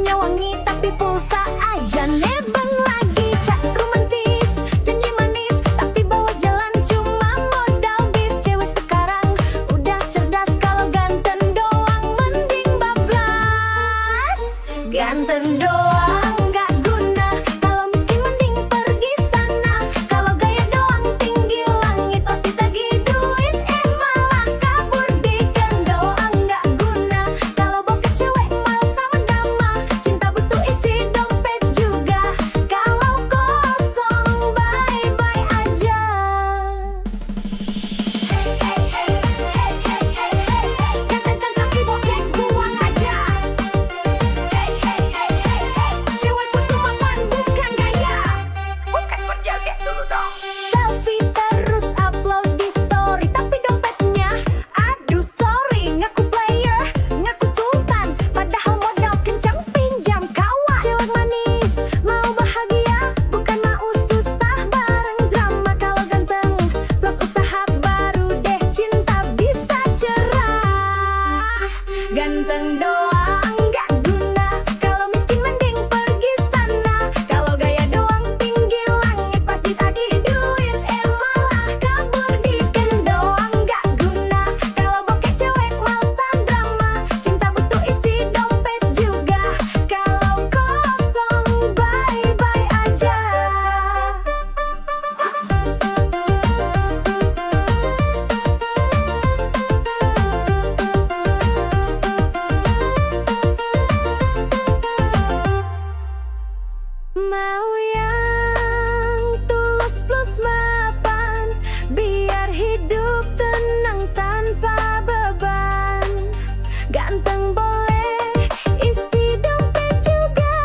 Parfumnya wangi tapi pulsa aja nebeng lagi. Chat romantis, janji manis, tapi bawa jalan cuma modal bis. Cewek sekarang udah cerdas, kalau ganteng doang mending bablas. Ganteng doang nggak guna, kalau miskin mending pergi sana. Kalau gaya doang tinggi langit, pasti tagih duit, malah kabur. Dikan doang nggak guna, kalau bokeh cewek malah sama drama. Cinta butuh isi dompet juga, kalau kosong bye-bye aja. Hey hey hey hey hey hey hey hey, ganteng tapi bokeh buang aja. Hey hey hey hey hey, cewek butuh mapan bukan gaya. Bukan berjoget dulu dong. Selfie terus upload di story, tapi dompetnya aduh sorry. Ngaku player, ngaku sultan, padahal modal kencang pinjam kawan. Cewek manis, mau bahagia, bukan mau susah bareng drama. Kalau ganteng plus usaha baru deh cinta bisa cerah. Ganteng doang nggak guna, kalau miskin mending pergi sana. Kalau gaya doang tinggi langit, pasti tagih duit, malah kabur. Dikan doang nggak guna, kalau bokeh cewek malesan drama. Cinta butuh isi dompet juga, kalau kosong bye-bye aja. Mau yang tulus plus mapan, biar hidup tenang tanpa beban. Ganteng boleh, isi dompet juga,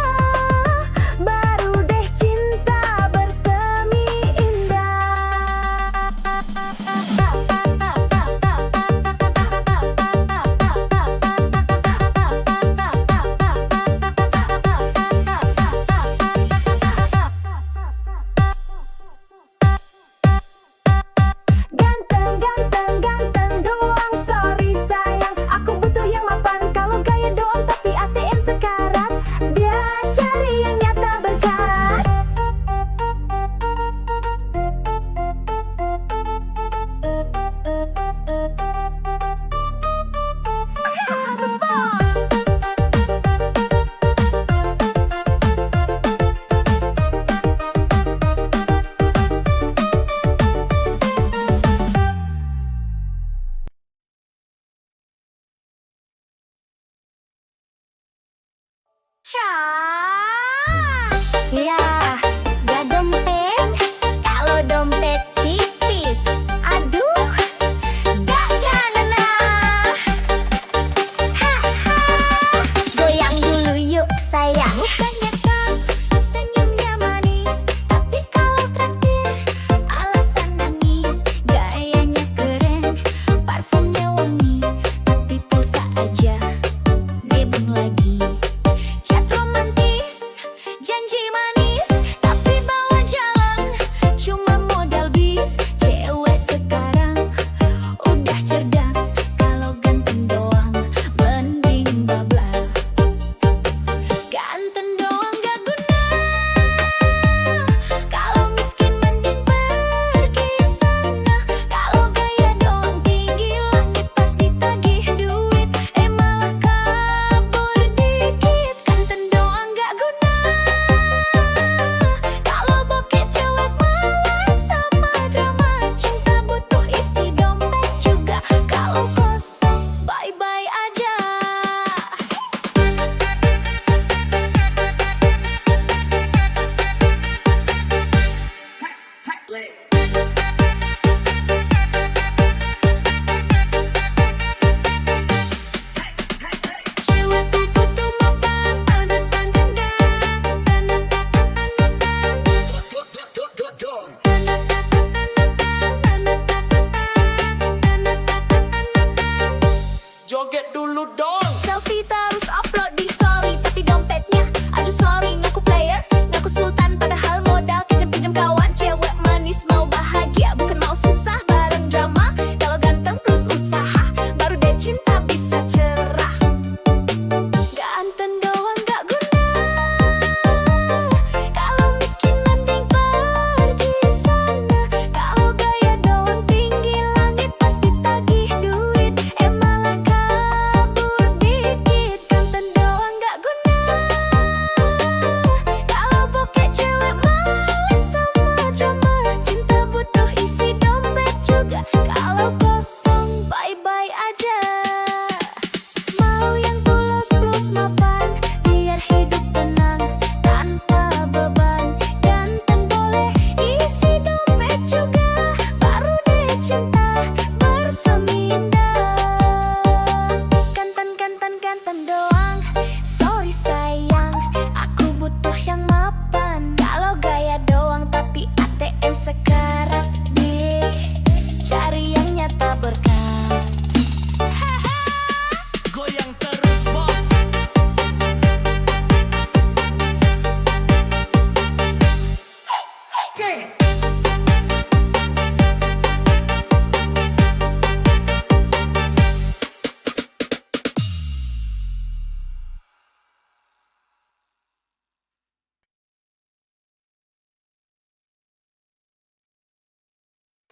baru deh cinta bersemi indah. Ganteng, ganteng, ganteng doang, sorry sayang, aku butuh yang mapan. Kalau gaya doang tapi ATM sekarat, dia cari yang nyata berkat. Ya, gak dompet, kalau dompet tipis, aduh, gak gana. Haha, goyang dulu yuk sayang. Bukannya kau senyumnya manis, tapi kalau traktir alasan nangis. Gayanya keren, parfumnya wangi, tapi pulsa aja nebeng lagi. Chat romantis, janji manis, tapi bawa jalan cuma modal bis. Cewek sekarang udah cerdas, kalau ganteng doang mending bablas. Ganteng doang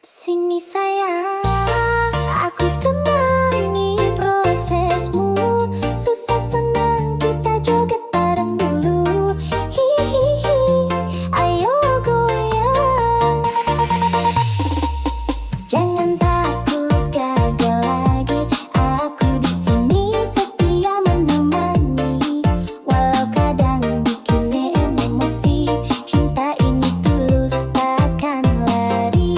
Sini sayang, aku temani prosesmu. Susah senang kita joget bareng dulu. Hihihi, ayo goyang. Jangan takut gagal lagi, aku di sini setia menemani. Walau kadang bikin emosi, cinta ini tulus takkan lari.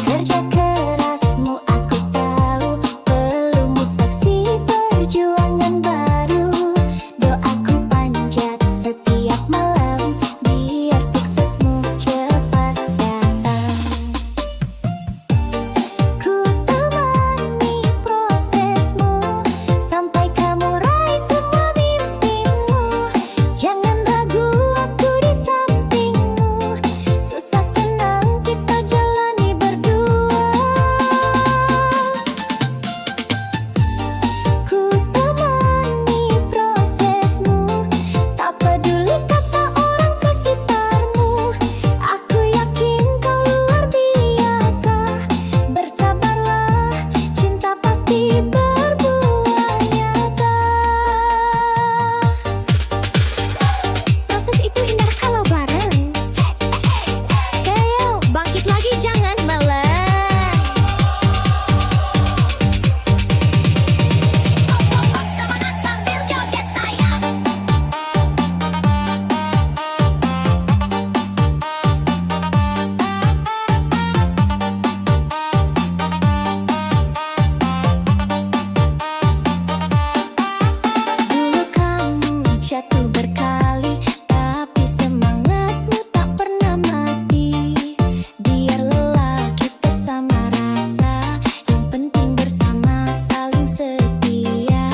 Kerja kerasmu aku tahu, pelumu saksi perjuangan baru. Doaku panjat setiap malam, biar suksesmu cepat datang. Ku temani prosesmu, sampai kamu raih semua mimpimu. Jangan ragu, aku di sampingmu. Susah senang kita jalani berdua. Ku temani prosesmu, tak peduli kata orang sekitarmu. Aku yakin kau luar biasa. Bersabarlah, cinta pasti berbuah nyata. Proses itu indah kalau bareng. Ayo, bangkit lagi, jangan meleng. Semangat sambil joget sayang. Dulu kamu jatuh berkali, tapi semangatmu tak pernah mati. Biar lelah kita sama rasa, yang penting bersama saling setia.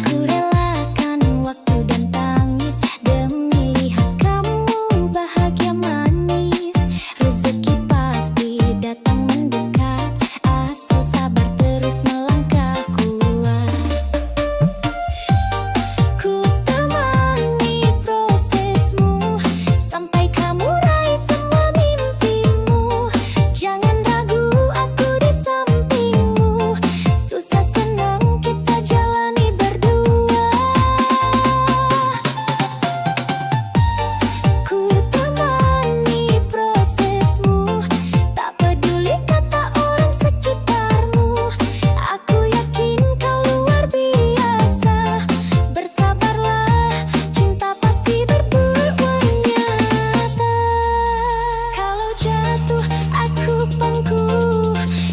Ku relakan waktu dan tangis demi lihat kamu bahagia manis. Rezeki pasti datang mendekat, asal sabar terus melangkah kuat. Ku temani prosesmu, sampai kamu raih semua mimpimu. Jangan ragu, aku di sampingmu. Susah senang kita jalani berdua. Ku temani prosesmu, tak peduli kata orang sekitarmu. Aku yakin kau luar biasa. Bersabarlah, cinta pasti berbuah nyata. Kalau jatuh aku pangku,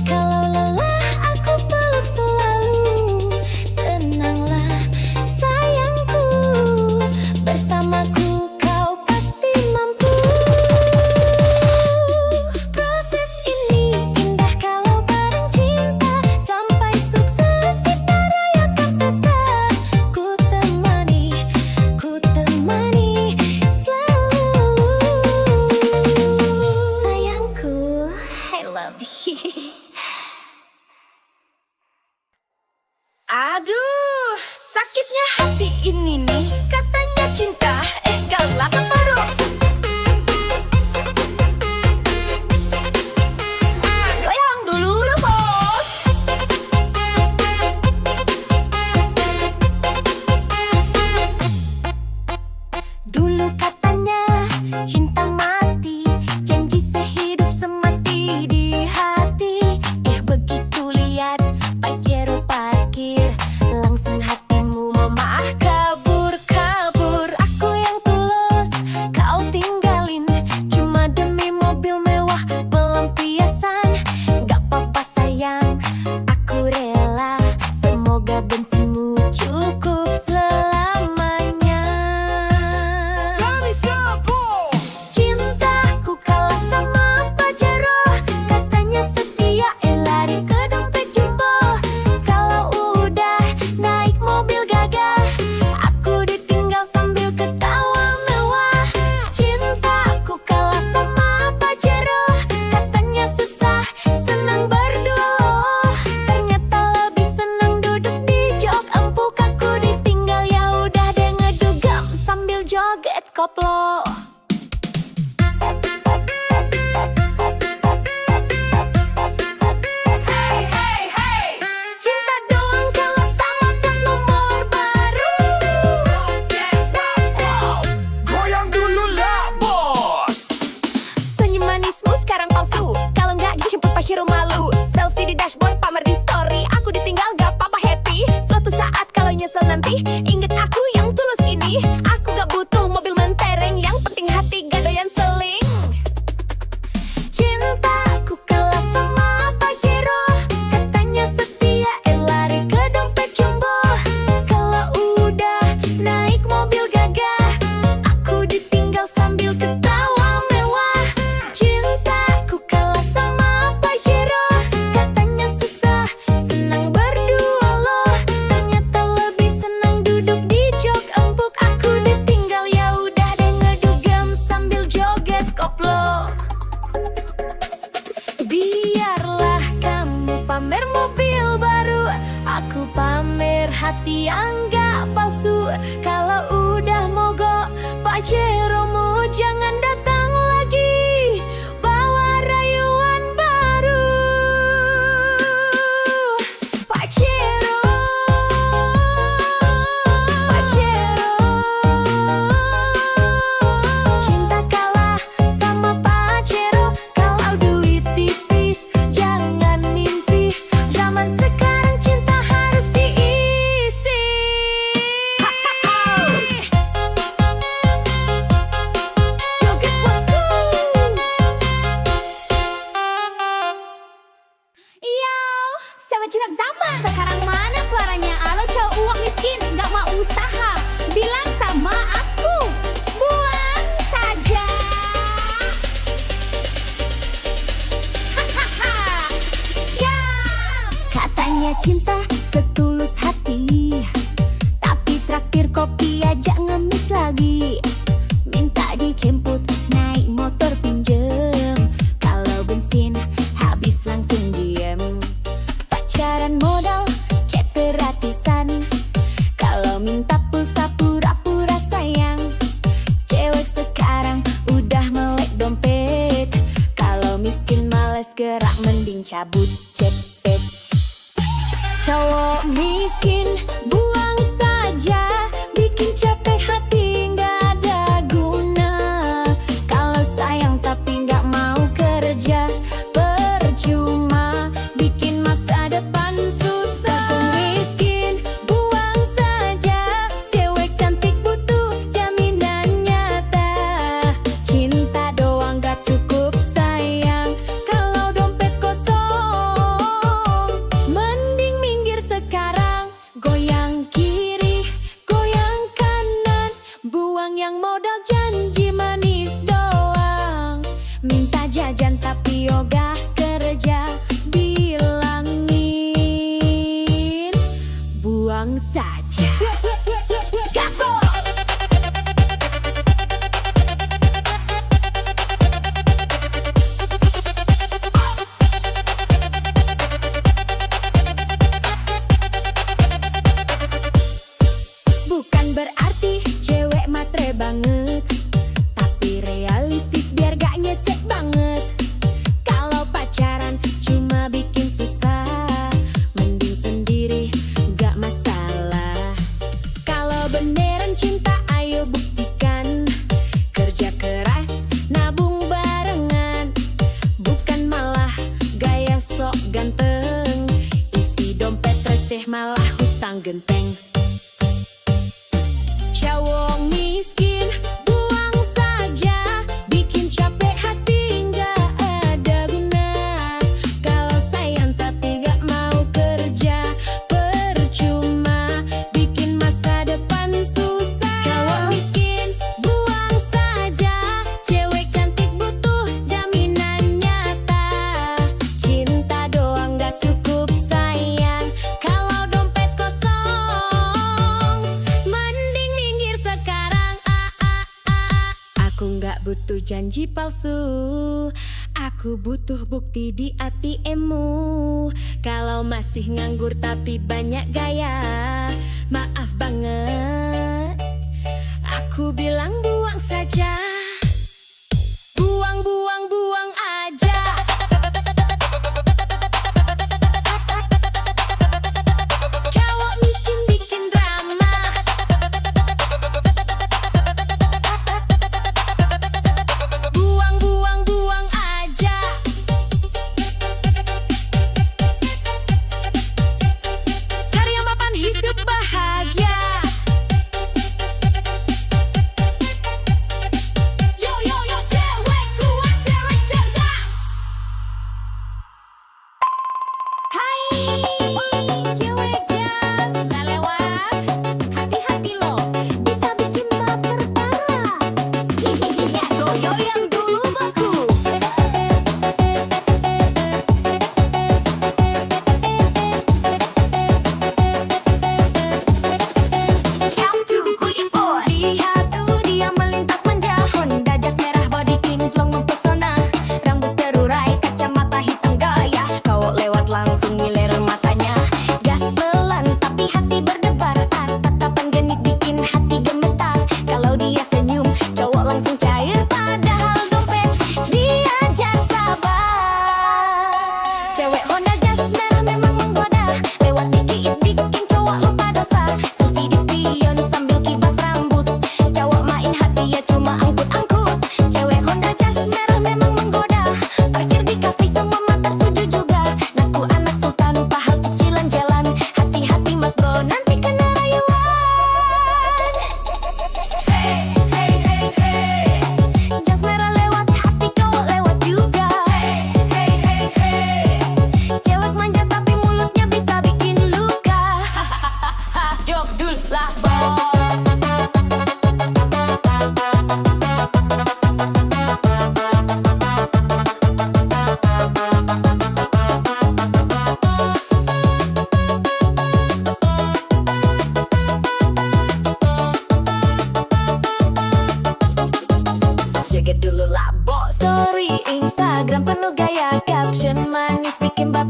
kalau lelah aku peluk selalu. Tenanglah sayangku, bersamaku kau pasti mampu. Proses ini indah kalau bareng cinta, sampai sukses kita rayakan pesta. Ku temani selalu. Sayangku, I love you. Aduh, sakitnya hati ini nih. Katanya cinta, galah separuh. Goyang dulu lah bos. Dulu katanya cinta mati, janji sehidup semati di hati. Begitu lihat Pajero parkir, langsung hatimu memaah kabur. Aku yang tulus kau tinggalin, cuma demi mobil mewah pelampiasan. Gak apa-apa sayang, aku rela. Semoga bensinmu cukup selamanya. Cintaku kalah sama Pajero, katanya setia, lari ke dompet jumbo. Kalau udah naik mobil gagah, aku ditinggal sambil ketawa mewah. Cintaku kalah sama Pajero, katanya susah senang berdua loh. Ternyata lebih senang duduk di jok empuk. Aku ditinggal, ya udah deh ngedugam sambil joget koplo. ini aku gak butuh mobil mentereng, yang penting hati gak doyan seling. Cintaku kalah sama Pajero, katanya setia, lari ke dompet jumbo. Kalau udah naik mobil gagah, aku ditinggal sambil ketawa mewah. Cintaku kalah sama Pajero, katanya susah, senang berdua loh. Ternyata lebih senang duduk di jok empuk. Aku ditinggal, ya udah deh ngedugem sambil joget koplo. Biarlah kamu pamer mobil baru, aku pamer hati yang gak palsu. Kalau udah mogok Pajeromu, jangan datang lagi bawa rayuan baru. Pajero, Pajero, cinta kalah sama Pajero. Kalau duit tipis jangan mimpi, zaman sekarang cinta harus diisi. Joget bosku. Yo, sama curhat zaman. Sekarang mana suaranya? Alo cowok uang miskin, gak mau usaha, bilang sama aku, buang saja. Hahaha. Ya, katanya cinta setulus hati, tapi traktir kopi aja ngemis lagi. Minta dijemput naik motor pinjem, kalau bensin habis langsung diem. Pacaran modal chat gratisan, kalau minta pulsa pura-pura sayang. Cewek sekarang udah melek dompet, kalau miskin males gerak mending cabut cepet. Cowok miskin buang saja, bikin capek hati nggak ada guna. Kalau sayang tapi nggak mau kerja, percuma bikin masa depan susah. Cowok miskin buang saja, cewek cantik butuh jaminan nyata. Cinta doang gak cukup sayang, kalau dompet kosong. Mending minggir sekarang, goyang kiri, goyang kanan, buang yang modal janji manis doang. Minta jajan tapi ogah kerja, bilangin buang saja. Gaspol! Bukan berarti cewek matre banget, tapi realistis biar gak nyesek banget. Kalau pacaran cuma bikin susah, mending sendiri gak masalah. Kalau beneran cinta ayo buktikan, kerja keras nabung barengan, bukan malah gaya sok ganteng, isi dompet receh malah hutang genteng. Cowok miskin buang saja, bikin capek hati nggak ada guna. Kalau sayang tapi nggak mau kerja, percuma bikin masa depan susah. Cowok miskin buang saja, cewek cantik butuh jaminan nyata. Cinta doang nggak cukup sayang, kalau dompet kosong. Mending minggir sekarang, aku nggak butuh janji palsu, aku butuh bukti di ATM-mu. Kalau masih nganggur tapi banyak gaya, maaf banget, aku bilang buang saja. Buang, buang, buang aja. Cowok miskin bikin drama, buang, buang, buang aja. Cari yang mapan hidup bahagia.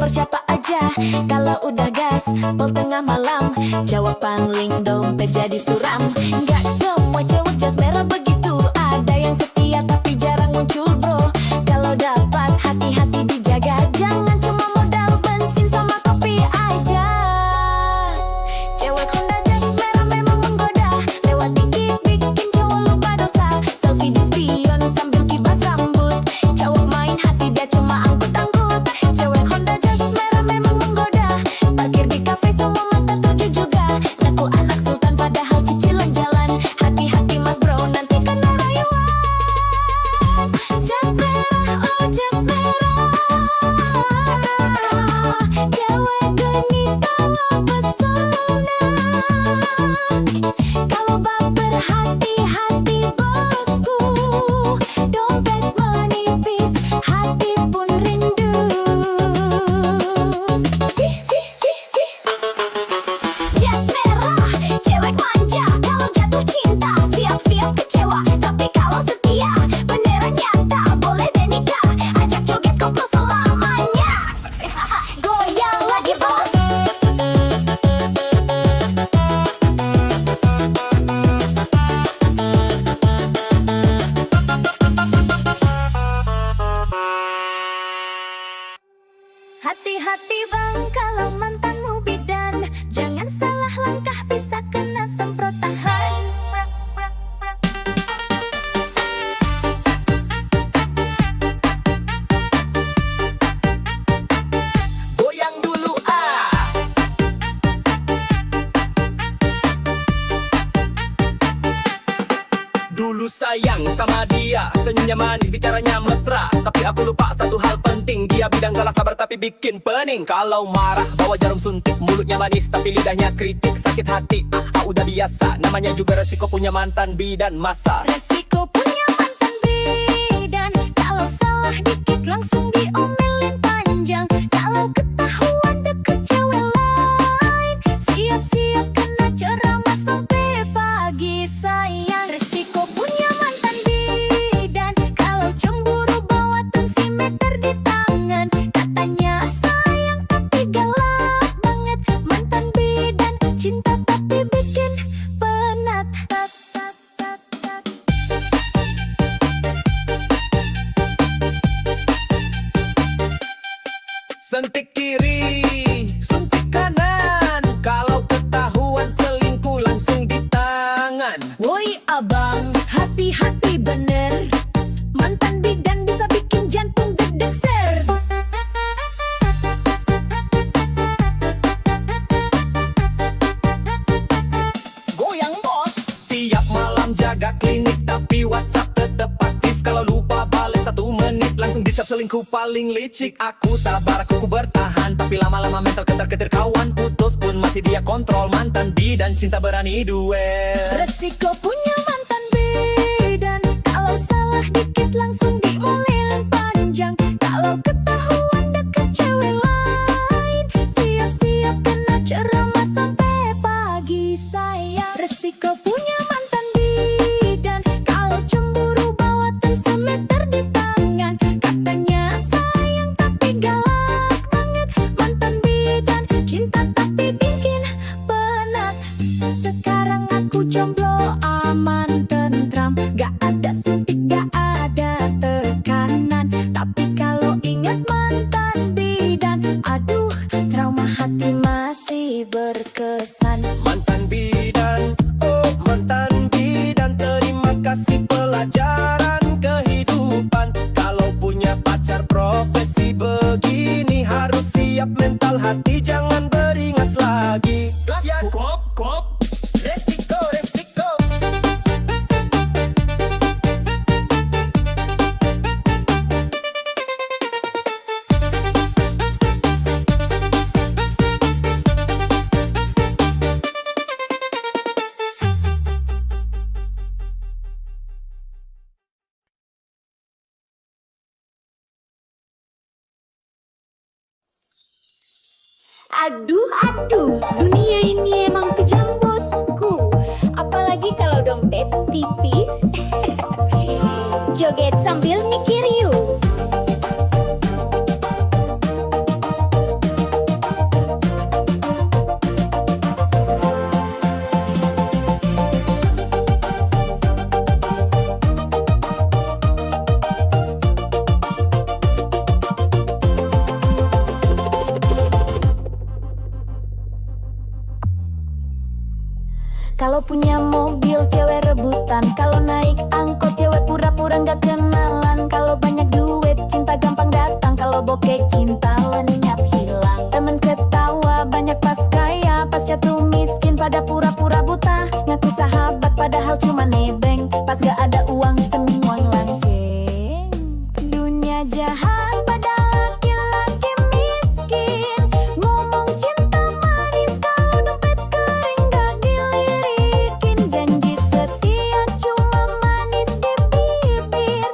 nomor siapa aja. Kalau udah gas, pol tengah malam, jawaban link dompet jadi suram. Nggak semua cewek jas merah begitu, ada yang setia tapi jarang muncul bro. Kalau dapat hati-hati dijaga, jangan cuma modal bensin sama kopi aja. Cewek Honda jas merah memang menggoda, lewat dikit bikin cowok lupa dosa. Selfie di spion sambil kibas rambut, cowok main hati dia cuma angkut-angkut. Cewek Honda jas merah memang menggoda, parkir di kafe semua mata tuju juga. Ngaku anak sultan padahal cicilan jalan, hati-hati mas bro nanti kena rayuan. Jas merah, oh jas merah, cewek genit tawa pesona. Kalau baper hati-hati bosku, dompet menipis, hati pun rindu. Jas merah, cewek manja, kalau jatuh cinta siap-siap kecewa. Tapi kalau setia, beneran nyata, boleh deh nikah, ajak joget koplo selamanya. Goyang lagi bos. Hati-hati bang kalau mantanmu bidan, jangan salah langkah bisa kena semprotan. Goyang dulu ah. Dulu sayang sama dia, senyumnya manis, bicaranya mesra. Tapi aku lupa satu hal penting, dia bidang galak sabar tapi bikin pening. Kalau marah bawa jarum suntik, mulutnya manis tapi lidahnya kritik. Sakit hati, udah biasa, namanya juga resiko punya mantan bidan masa. Resiko punya mantan bidan, kalau salah dikit langsung diomelin panjang. Kalau ketahuan deket cewek lain, siap-siap kena ceramah sampai pagi sayang. Resiko punya mantan bidan, kalau cemburu bawa tensimeter di tangan. Katanya sayang tapi galak banget, mantan bidan cinta tapi bikin penat. Sentik kiri, suntik kanan, kalau ketahuan selingkuh langsung di tangan. Woi abang, hati-hati bener, mantan bidan bisa bikin jantung deg-deg ser. Goyang bos. Tiap malam jaga klinik tapi WhatsApp tetep aktif. Kalau lupa bales 1 menit langsung dicap selingkuh paling licik. Aku sabar, aku bertahan, tapi lama-lama mental ketar-ketir kawan. Putus pun masih dia kontrol, mantan bidan cinta berani duel. Resiko punya mantan bidan, kalau salah dikit langsung diomelin panjang. Kalau ketahuan deket cewek lain, siap-siap kena ceramah sampai pagi sayang. Resiko punya mantan bidan, kalau cemburu bawa tensimeter di tangan. Katanya sayang tapi galak banget, mantan bidan cinta tapi bikin penat. Sekarang aku jomblo aman tentram, gak ada suntik gak ada tekanan. Tapi kalau ingat mantan bidan, aduh trauma hati masih berkesan. Mantan bidan, oh mantan bidan, terima kasih pelajaran kehidupan. Kalau punya pacar profesi begini, harus siap mental hati, jangan beringas lagi. Ya kop, resiko, resiko. Aduh, dunia ini emang kejam bosku. Apalagi kalau dompet tipis. Joget sambil mikir yuk. Oke, cinta lenyap hilang. Temen ketawa banyak pas kaya, pas jatuh miskin pada pura-pura buta. Ngaku sahabat padahal cuma nebeng, pas gak ada uang semua lanceng. Dunia jahat pada laki-laki miskin, ngomong cinta manis kalau dompet kering gak dilirikin. Janji setia cuma manis di bibir,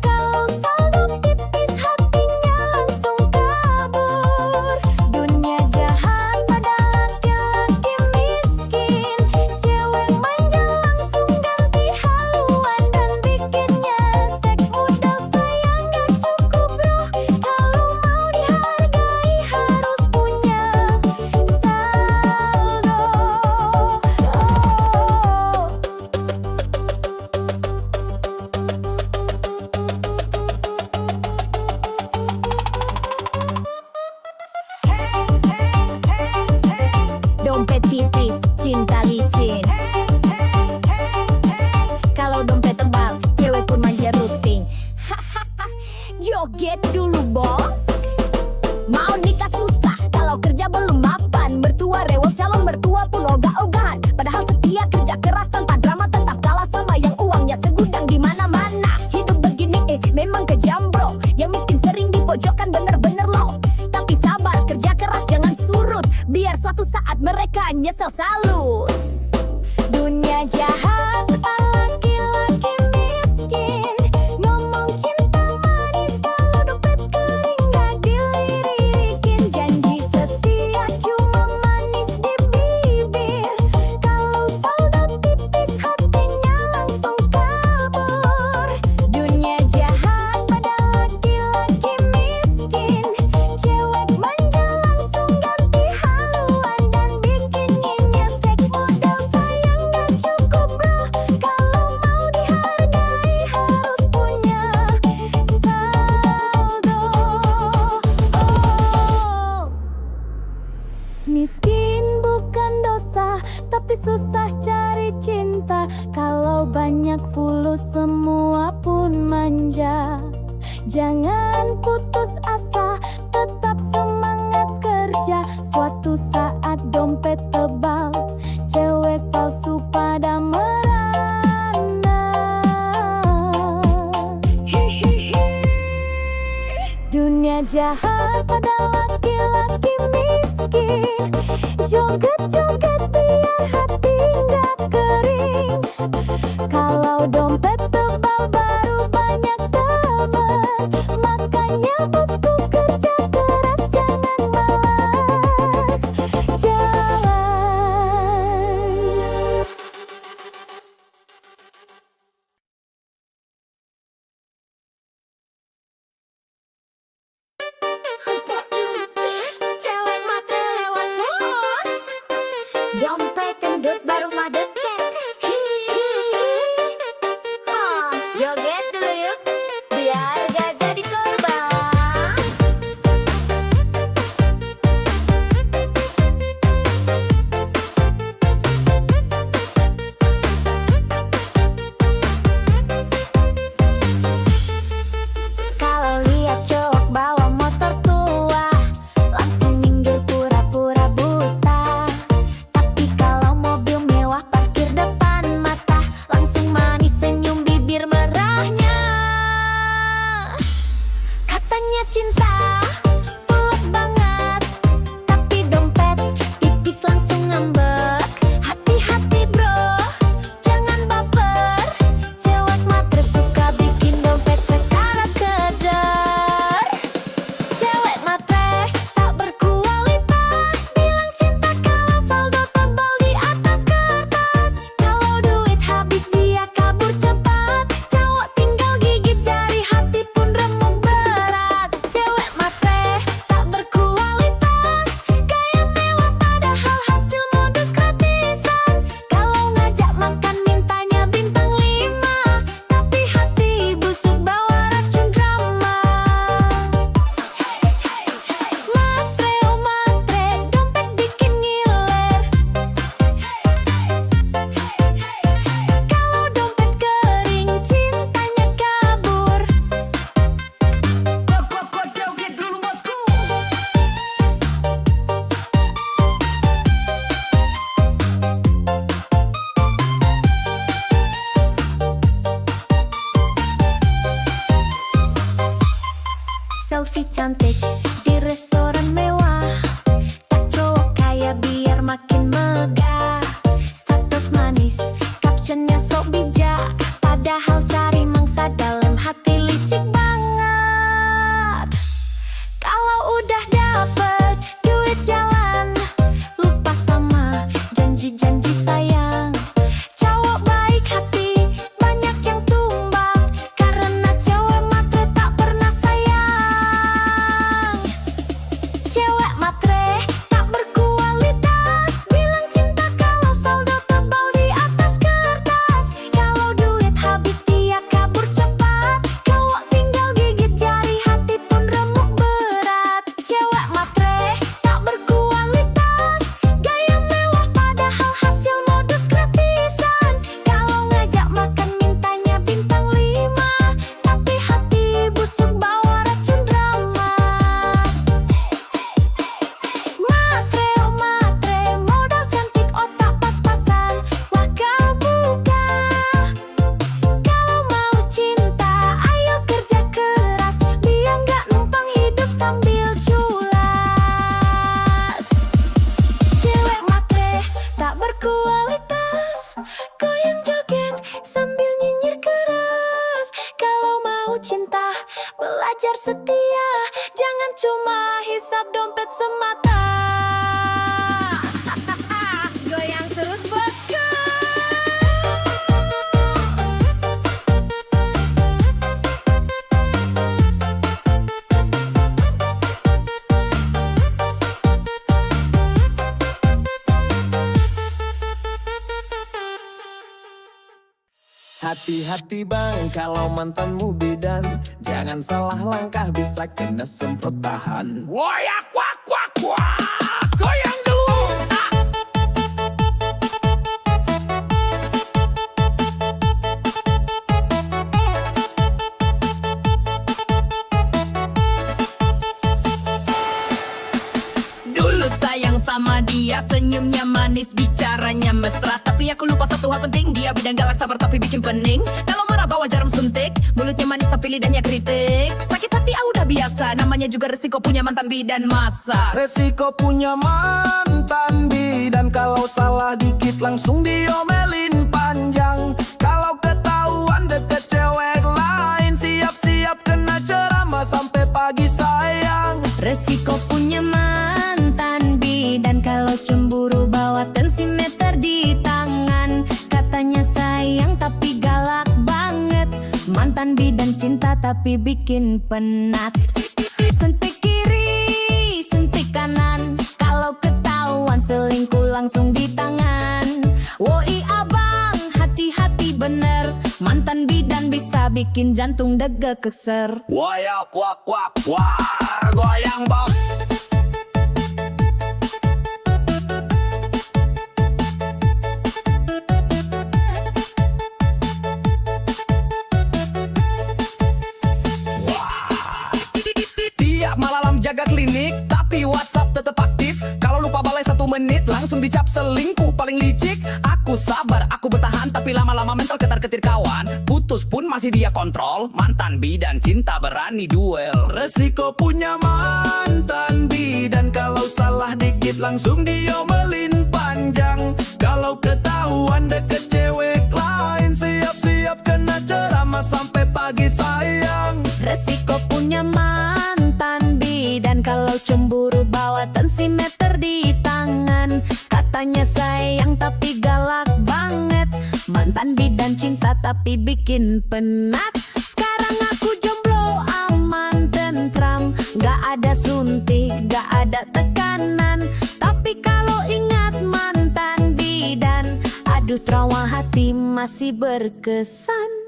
kalau saldo tipis hatinya langsung kabur. Dunia jahat pada laki-laki miskin, cewek manja langsung ganti haluan dan bikinnya sek. Modal sayang gak cukup bro, kalau mau dihargai harus punya saldo. Dompet tipis, cinta licin. Kalau dompet tebal, cewek pun manja rutin. Joget dulu bos. Mau nikah susah, kalau kerja belum mapan. Mertua rewel, calon mertua pun ogah-ogahan. Padahal setia kerja keras tanpa drama, tetap kalah sama yang uangnya segudang di mana-mana. Hidup begini memang kejam bro, yang miskin sering dipojokkan bener-bener loh. Tapi sabar, kerja keras jangan surut, biar suatu saat mereka nyesel salut. Dunia jahat laki-laki miskin, ngomong cinta manis kalau dompet kering gak dilirikin. Janji setia cuma manis di bibir, kalau saldo tipis hatinya langsung kabur. Dunia jahat pada laki-laki miskin, cewek manja langsung ganti haluan dan bikinnya nyesek. Modal sayang gak cukup bro, kalau mau dihargai harus punya saldo. Miskin bukan dosa, tapi susah cari cinta. Kalau banyak fulus semua pun manja. Jangan putus asa, tetap semangat kerja. Suatu saat dompet tebal, cewek palsu pada merana. Dunia jahat pada laki-laki miskin, joget-joget biar hati nggak kering. Kalau dompet tebal baru banyak teman, makanya bosku kerja keras jangan malas jalan. Cewek matre lewat bos, dompet gendut baru madeket. cantik di restoran mewah. Tak cowok kaya biar makin megah. Status manis, captionnya sok bijak. Padahal cari mangsa dalam hati licik banget. Kalau udah dapet duit jalan, lupa sama janji-janji sayang. Cowok baik hati, banyak yang tumbang. Karena cewek matre tak pernah sayang. Cewek matre tak berkualitas, bilang cinta kalau saldo tebal di atas kertas. Kalau duit habis dia kabur cepat, cowok tinggal gigit jari, hati pun remuk berat. Cewek matre tak berkualitas, gaya mewah padahal hasil modus gratisan. Kalau ngajak makan mintanya bintang 5, tapi hati busuk bawa racun drama. Matre, oh matre, modal cantik otak pas-pasan. Wah kau bukan. Kalau mau cinta, ayo kerja keras, biar nggak numpang hidup sambil culas. Cewek matre tak berkualitas, goyang joget sambil nyinyir keras. Kalau mau cinta, belajar setia, jangan cuma hisap dompet semata. Goyang terus bosku. Hati-hati bang kalau mantanmu bidan, jangan salah langkah bisa kena semprot tahan. Woyak wak wak wak, goyang dulu. Dulu sayang sama dia, senyumnya manis, bicaranya mesra. Tapi aku lupa satu hal penting, dia bidang galak sabar tapi bikin pening. Kalau marah bawa jarum suntik, mulutnya manis tapi lidahnya kritik. Sakit hati udah biasa, namanya juga resiko punya mantan bidan masa. Resiko punya mantan bidan, kalau salah dikit langsung diomelin panjang. Kalau ketahuan deket cewek lain, siap-siap kena ceramah sampai pagi sayang. Resiko punya mantan bidan, kalau cemburu bawa tensimeter di tangan. Katanya sayang tapi galak banget, mantan bidan cinta tapi bikin penat. Suntik kiri, suntik kanan, kalau ketahuan selingkuh langsung di tangan. Woi abang, hati-hati bener, mantan bidan bisa bikin jantung dege keser. Woyak wak wak wak, goyang bos. Tiap malam jaga klinik, tapi WhatsApp tetap aktif. Kalau lupa balai 1 menit, langsung dicap selingkuh paling licik. Aku sabar, aku bertahan, tapi lama-lama mental ketar-ketir kawan. Putus pun masih dia kontrol, mantan bidan cinta berani duel. Resiko punya mantan bidan, kalau salah dikit langsung diomelin panjang. Kalau ketahuan deket cewek lain, siap-siap kena ceramah sampai pagi sayang. Resiko punya mantan bidan, kalau cemburu bawa tensimeter di tangan. Katanya sayang tapi galak banget, mantan bidan cinta tapi bikin penat. Sekarang aku jomblo aman tentram, gak ada suntik, gak ada tekanan. Tapi kalau ingat mantan bidan, aduh trauma hati masih berkesan.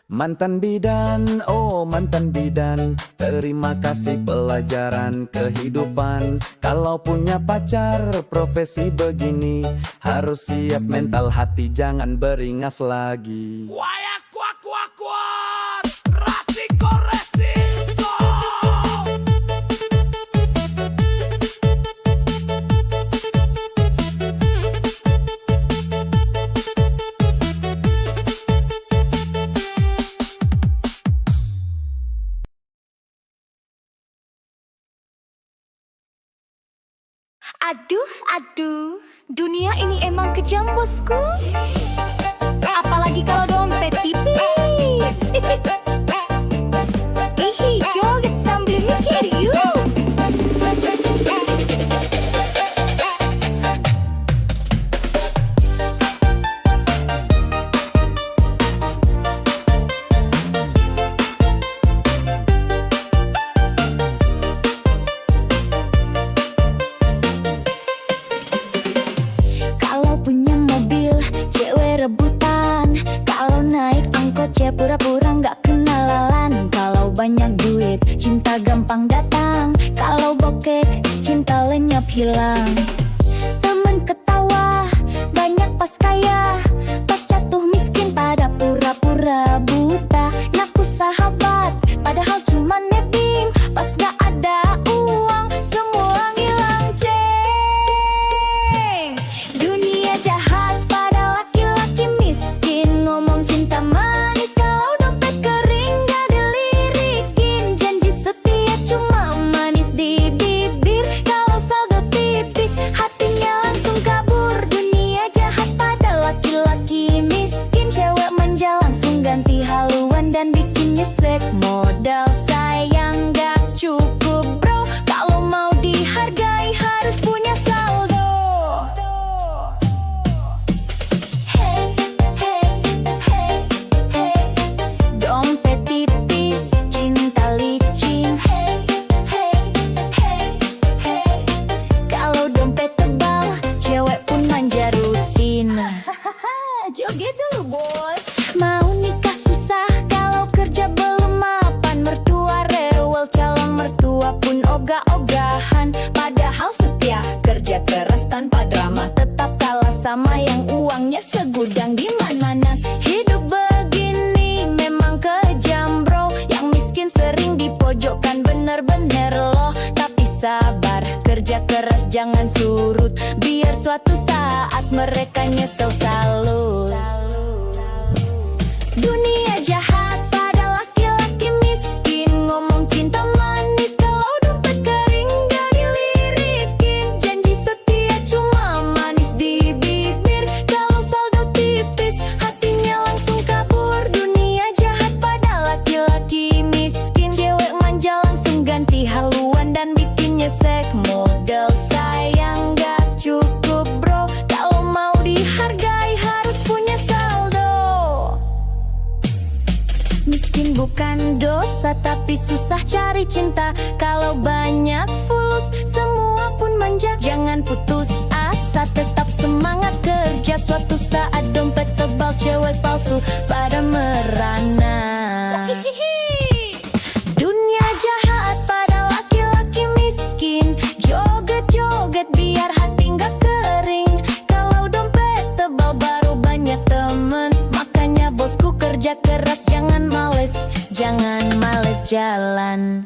Mantan bidan, oh mantan bidan, terima kasih pelajaran kehidupan. Kalau punya pacar profesi begini, harus siap mental hati, jangan beringas lagi. Wayak kuak kuak kuak, rasiko Aduh, aduh, dunia ini emang kejam bosku. Apalagi kalau dompet tipis. Ih, joget sambil mikir yuk. Kalau punya mobil, cewek rebutan. Kalau naik angkot, cewek pura-pura nggak kenalan. Kalau banyak duit, cinta gampang datang. Kalau bokek, cinta lenyap hilang. Temen ketawa, banyak pas kaya. Pas jatuh miskin, pada pura-pura buta. Ngaku sahabat, padahal cuma nebeng. Pas gak ada uang, semua ngilang ceng. Dunia jahat pada laki-laki miskin. Ngomong cinta manis, kalau dompet kering gak dilirikin. Janji setia cuma manis di bibir. Kalau saldo tipis, hatinya langsung kabur. Dunia jahat pada laki-laki miskin. Cewek manja langsung ganti haluan dan bikin nyesek. Modal sayang gak cukup bro. Kalau mau dihargai harus punya saldo. Hey, hey, hey, hey. Dompet tipis, cinta licin. Hey, hey, hey, hey. Kalau dompet tebal, cewek pun manja rutin. Joget dulu bos. Mau nikah susah, kalau kerja belum mapan. Mertua rewel, calon mertua pun ogah-ogahan. Padahal setia, kerja keras tanpa drama. Tetap kalah sama yang uangnya segudang di mana-mana. Hidup begini memang kejam bro. Yang miskin sering dipojokkan, bener-bener loh. Tapi sabar, kerja keras jangan surut. Biar suatu saat mereka nyesel salut. Dunia jahat pada laki-laki miskin. Ngomong cinta manis, kalau dompet kering gak dilirikin. Janji setia cuma manis di bibir. Kalau saldo tipis, hatinya langsung kabur. Dunia jahat pada laki-laki miskin. Cewek manja langsung ganti haluan dan bikin nyesek. Modal sayang gak cukup bro. Kalau mau dihargai harus punya saldo. Miskin bukan dosa, tapi susah cari cinta. Kalau banyak fulus, semua pun manja. Jangan putus asa, tetap semangat kerja. Suatu saat dompet tebal, cewek palsu pada merana. Dunia jahat pada laki-laki miskin. Joget-joget biar hati nggak kering. Kalau dompet tebal baru banyak temen. Makanya bosku kerja keras, jangan males jalan.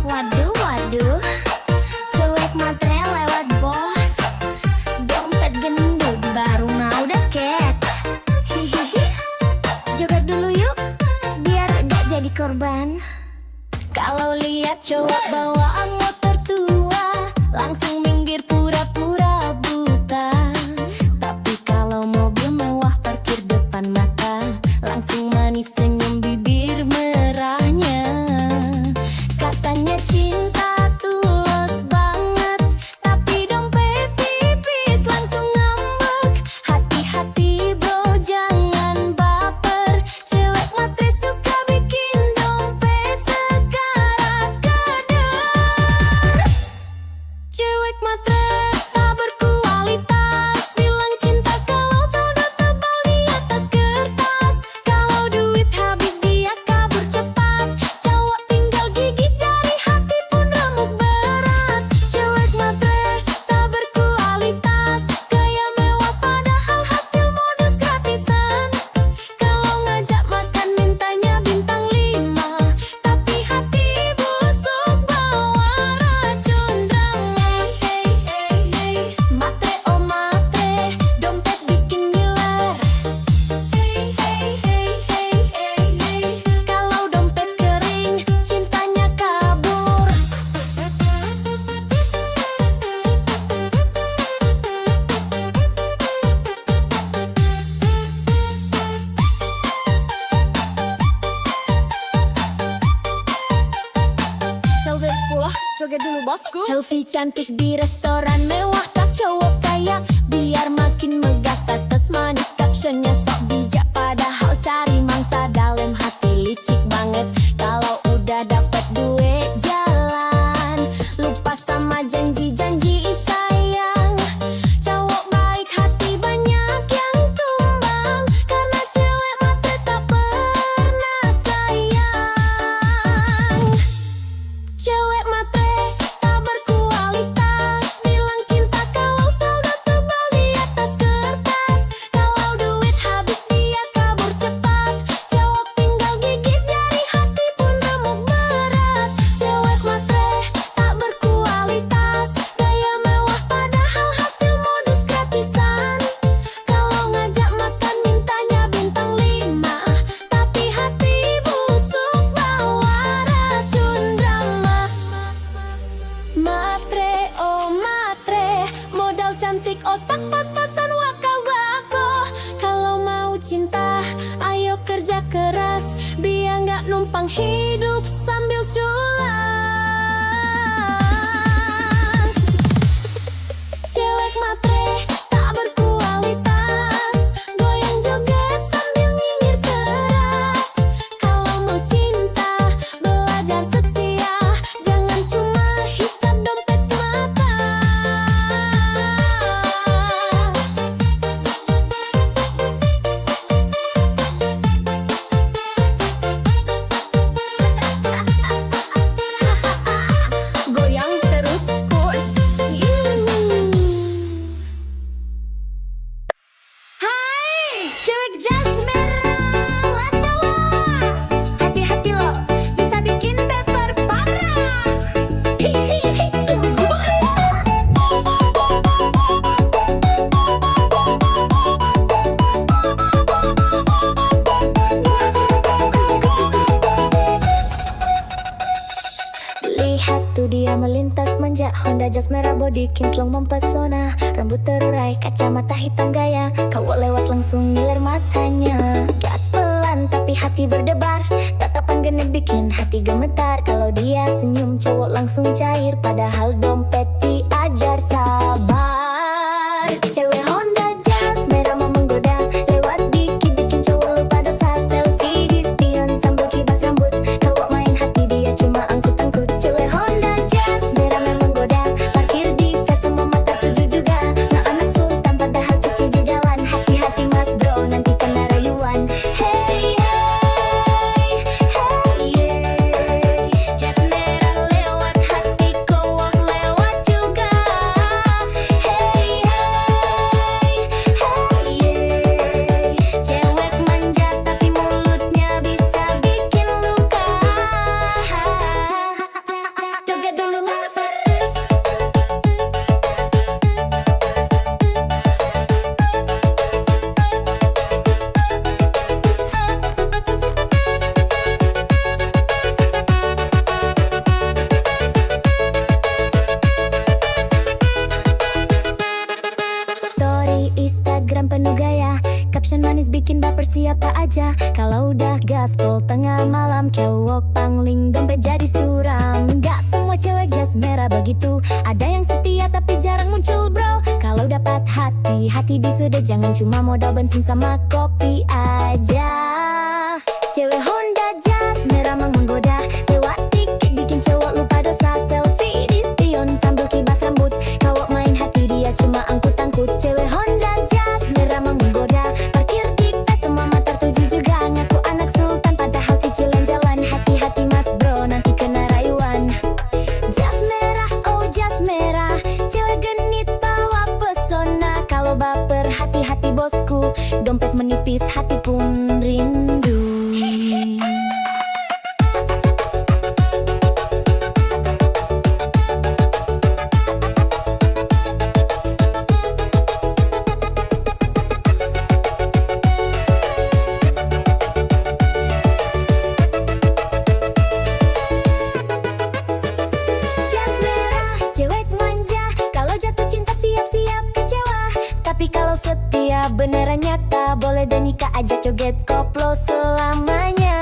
Waduh, waduh, cuek matre lewat bos. Dompet gendut baru mau deket. Hihihi, joget dulu yuk, biar gak jadi korban. Kalau lihat cowok bawaan motor tua, langsung minggir pura-pura buta. Tapi kalau mobil mewah parkir depan mata, langsung manis senyum bibir merahnya. Katanya cinta tulus banget, tapi dompet tipis langsung ngambek. Hati-hati bro, jangan baper. Cewek matre suka bikin dompet sekarat kadang. bosku. Helvi cantik di restoran mewah, tak cowok kaya biar makin megah. Status manis, captionnya sok bijak, padahal cari mangsa dalam hati licik banget. Kalau udah dapet duit jalan, lupa sama janji-janji sayang. Cowok baik hati banyak yang tumbang, karena cewek matre tak pernah sayang. Cewek matre tak berkualitas, bilang cinta kalau saldo tebal di atas kertas. Kalau duit habis dia kabur cepat, cowok tinggal gigit jari hati pun remuk berat. Cewek matre tak berkualitas, gaya mewah padahal hasil modus gratisan. Kalau ngajak makan mintanya bintang 5, tapi hati busuk bawa racun drama. Matre, oh matre, modal cantik otak pas-pasan wakal bako. Kalau mau cinta, ayo kerja keras, biar nggak numpang hidup sambil culas. Cewek matre tak berkualitas, goyang joget sambil nyinyir keras. Kalau mau cinta, belajar setia, jangan cuma hisap dompet semata. Goyang terus push. Hai, cewek jas merah Latawa. Hati-hati lo, bisa bikin baper parah. Lihat tuh dia melintas manja, Honda jas merah body kinclong mempesona. Rambut terurai, kacamata hitam gaya, cowok lewat langsung ngiler matanya. Gas pelan tapi hati berdebar, tatapan genit bikin hati gemetar. Kalau dia senyum cowok langsung cair, padahal dompet diajar sabar. Cewek Honda jas merah mau menggoda, lewat dikit bikin cowok lupa dosa. Selfie di spion sambil kibas rambut, cowok main hati dia cuma angkut-angkut. Cewek Honda jas merah memang menggoda, parkir di face semua mata tuju juga. Nah anak sultan padahal cici jajawan, hati-hati mas bro nanti kena rayuan. Hey hey hey yeah, jas merah lewat hati cowok lewat juga. Hey hey hey yeah, cewek manja tapi mulutnya bisa bikin luka. Joget dulu mas. Story Instagram penuh gaya, caption manis bikin baper siapa aja. Kalau udah gaspol tengah malam, cowok pangling dompet jadi suram. Gak semua cewek jas merah begitu, ada yang setia tapi jarang muncul bro. Kalau dapat hati, hati beat sudah, jangan cuma modal bensin sama kopi aja. Cewek Honda jas merah mang menggoda, lewat dikit bikin cowok lupa dosa. Selfie di spion sambil kibas rambut, cowok main hati dia cuma angkut-angkut. Cewek Honda jas merah mang menggoda, parkir di face semua mata tuju juga. Ngaku anak sultan padahal cicilan jalan, hati-hati mas bro nanti kena rayuan. Jas merah, oh jas merah, cewek genit bawa pesona. Kalau baper hati-hati bosku, dompet menipis hati pun rindu. Jas merah, cewek manja, kalau jatuh cinta siap-siap kecewa. Tapi kalau setia beneran nyata, boleh dan nikah aja joget koplo selamanya.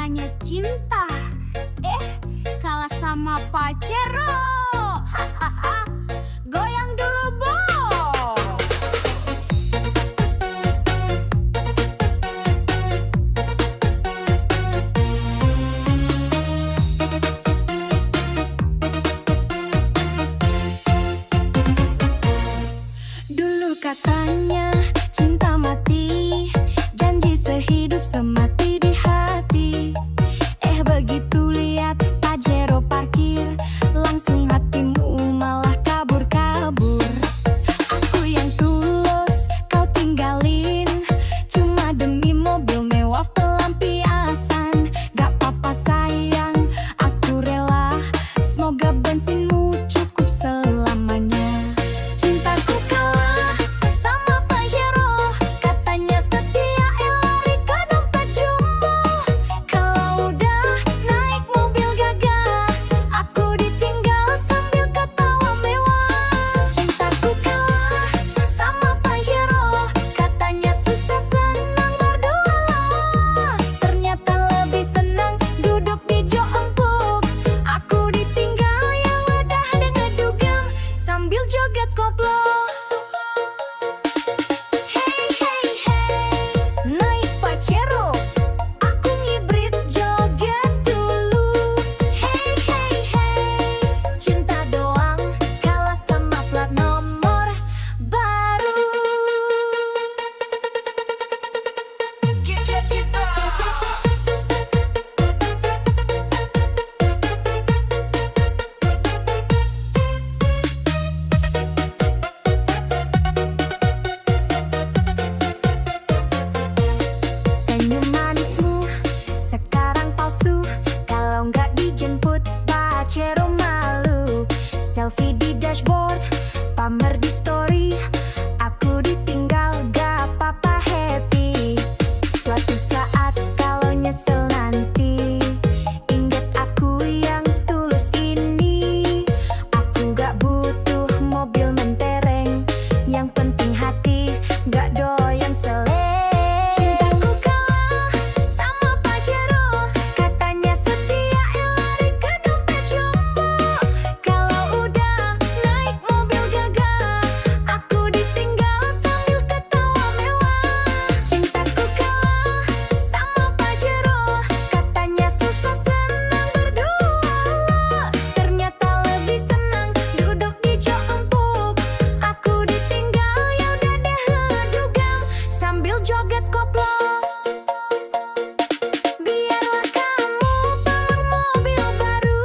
katanya cinta. Kalah sama Pajero. Hahaha. Goyang dulu, Bo. Dulu katanya cinta mati, janji sehidup semati di hati. Begitu lihat Pajero parkir, langsung hatimu malah kabur-kabur. Aku yang tulus kau tinggalin, cuma demi mobil mewah pelampiasan. Gak apa-apa sayang, aku rela, semoga bensinmu cukup selamanya. Cintaku kalah sama Pajero, katanya setia lari ke dompet jumbo. Kalau udah naik mobil gagah, aku ditinggal sambil ketawa mewah. Cintaku kalah sama Pajero, katanya susah senang berdua. Ternyata lebih senang duduk di jok empuk. Aku ditinggal ya udah dengan dugem sambil joget koplo. Hey hey hey, naik Pajero, aku ngibrit joget dulu. Hey hey hey, cinta doang kalah sama plat nomor baru. Senyum manismu sekarang palsu, kalau nggak dijemput Pajero malu. Selfie di dashboard, pamer di story, aku ditinggal gak apa-apa happy. Suatu saat kalau nyesel nanti, ingat aku yang tulus ini. Aku gak butuh mobil mentereng, yang penting hati gak doyan seleng. Cintaku kalah sama Pajero, katanya setia lari ke dompet jumbo. Kalau udah naik mobil gagah, aku ditinggal sambil ketawa mewah. Cintaku kalah sama Pajero, katanya susah senang berdua. Ternyata lebih senang duduk di jok empuk. Aku ditinggal ya udah deh ngedugem sambil joget koplo. Biarlah kamu bangun mobil baru,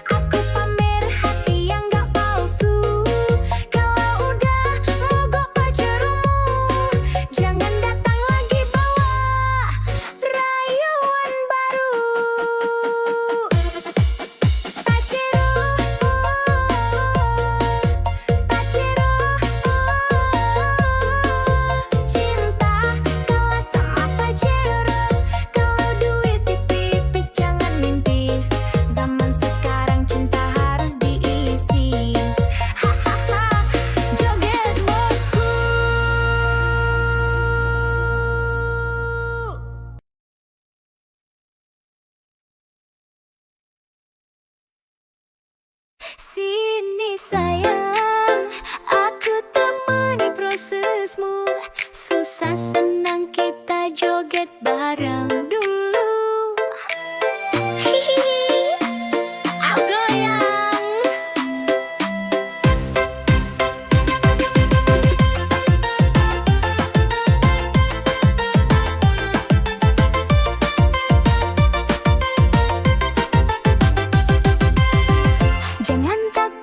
aku pamer hati yang gak palsu. Kalau udah mogok Pajeromu, jangan datang lagi bawa rayuan baru. Pajero, Pajero, cinta kalah sama Pajero. Kalau duit tipis jangan mimpi, zaman sekarang cinta harus diisi. Hahaha, joget bosku. Sini sayang, aku temani prosesmu. Susah senang kita joget bareng dulu. Hihi, aku goyang. Jangan takut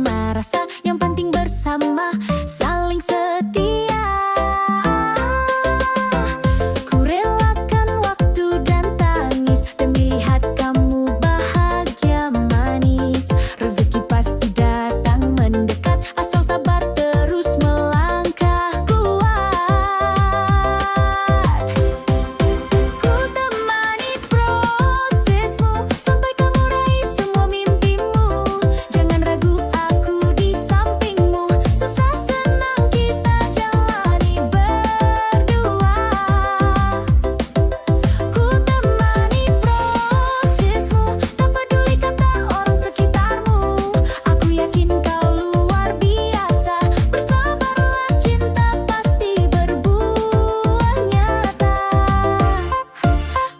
sama rasa, yang penting bersama, saling setia. Ku relakan waktu dan tangis demi lihat kamu bahagia manis. Rezeki pasti datang mendekat, asal sabar terus melangkah kuat. Ku temani prosesmu sampai kamu raih semua mimpimu. Jangan ragu, aku di sampingmu. Susah senang kita jalani berdua. Ku temani prosesmu, tak peduli kata orang sekitarmu. Aku yakin kau luar biasa. Bersabarlah, cinta pasti berbuah nyata.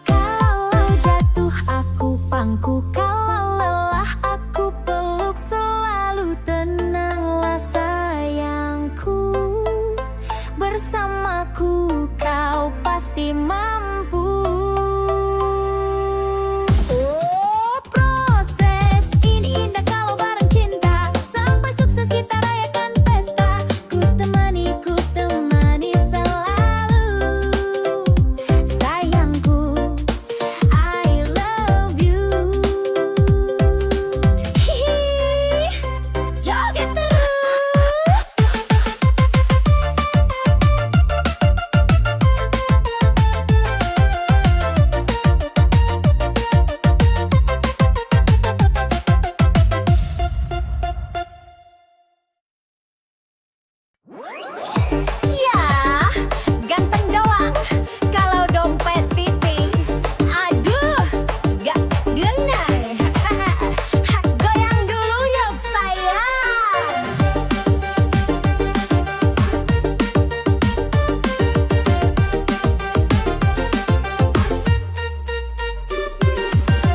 Kalau jatuh aku pangku, kalau lelah aku peluk. Selalu tenanglah sayangku, bersamaku kau pasti mampu. Oh, proses ini indah kalau bareng cinta. Sampai sukses kita rayakan pesta. Ku temani selalu. Sayangku, I love you. Hihi, joget terus. Ya, ganteng doang kalau dompet tipis. Aduh, gak guna. Goyang dulu yuk sayang.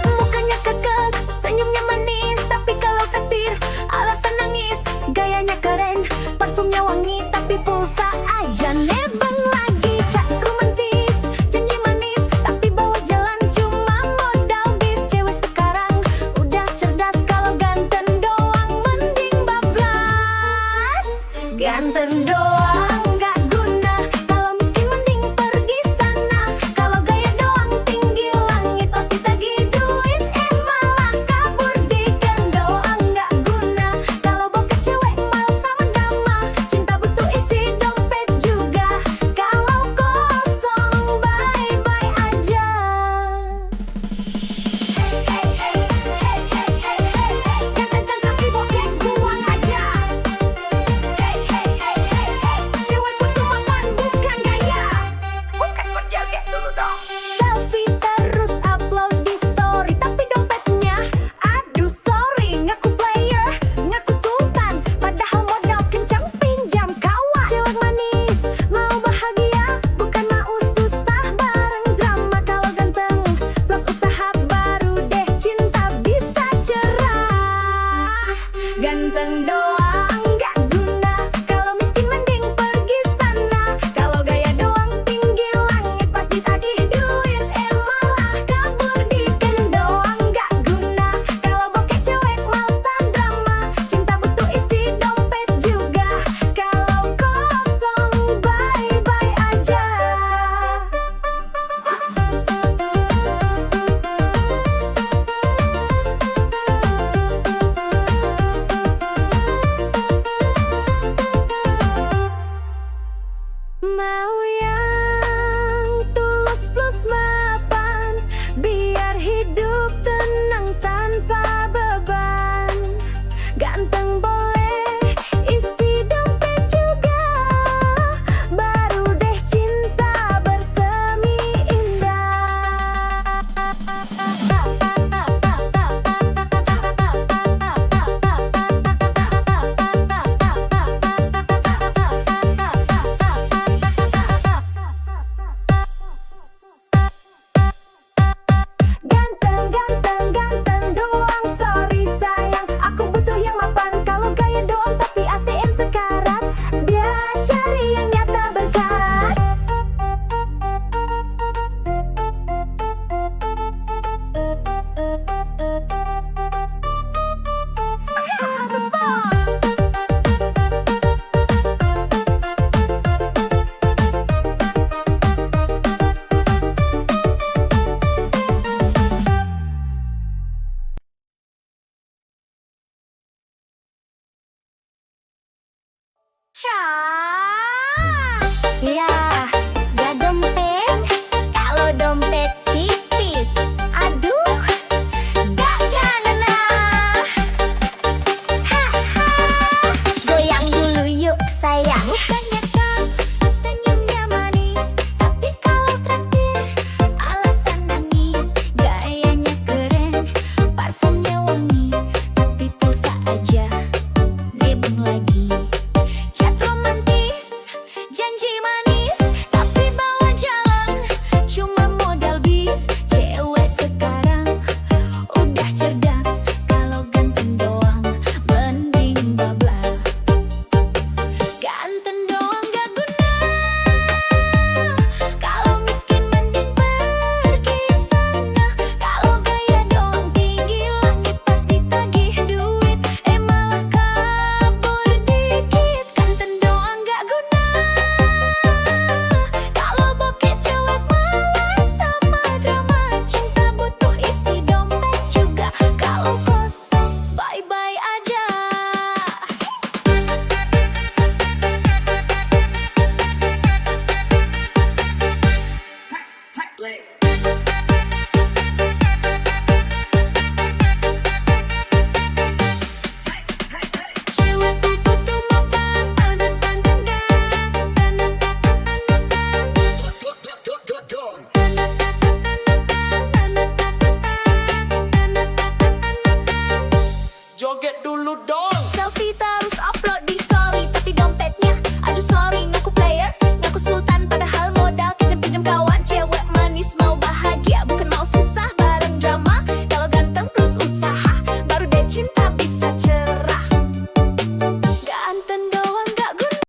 Mukanya kekek, senyumnya manis, tapi kalau takdir alasan nangis. Gayanya keren, parfumnya wangi, tapi pulsa aja nebeng lagi. Cak romantis, janji manis, tapi bawa jalan cuma modal bis. Cewek sekarang udah cerdas, kalau ganteng doang mending bablas. Ganteng doang gak guna, kalau miskin mending pergi sana. Kalau gaya doang tinggi langit, pasti tagih duit, malah kabur. Diken doang gak guna, kalau bokeh cewek malah sama drama. Cinta butuh isi dompet juga, kalau kosong bye-bye aja. Hey hey hey hey hey hey hey hey, ganteng tapi bokeh buang aja. Hey hey hey hey hey, cewek butuh makan bukan gaya. Bukan berjoget dulu dong. Selfie terus upload di story, tapi dompetnya aduh sorry. Ngaku player, ngaku sultan, padahal modal kencang pinjam kawan. Cewek manis, mau bahagia, bukan mau susah bareng drama. Kalau ganteng plus usaha, baru deh cinta bisa cerah. Ganteng doang gak guna, kalau miskin mending pergi sana. Kalau gaya doang tinggi langit, pasti tagih duit, malah kabur. Diken doang gak guna, kalau bokeh cewek malesan drama. Cinta butuh isi dompet juga, kalau kosong bye-bye aja. Ya, gak dompet. Kalau dompet tipis, aduh, gak kena. Haha, goyang dulu yuk sayang. Bukannya kau senyumnya manis, tapi kalau traktir alasan nangis. Gayanya keren, parfumnya wangi, tapi pulsa aja nebeng lagi.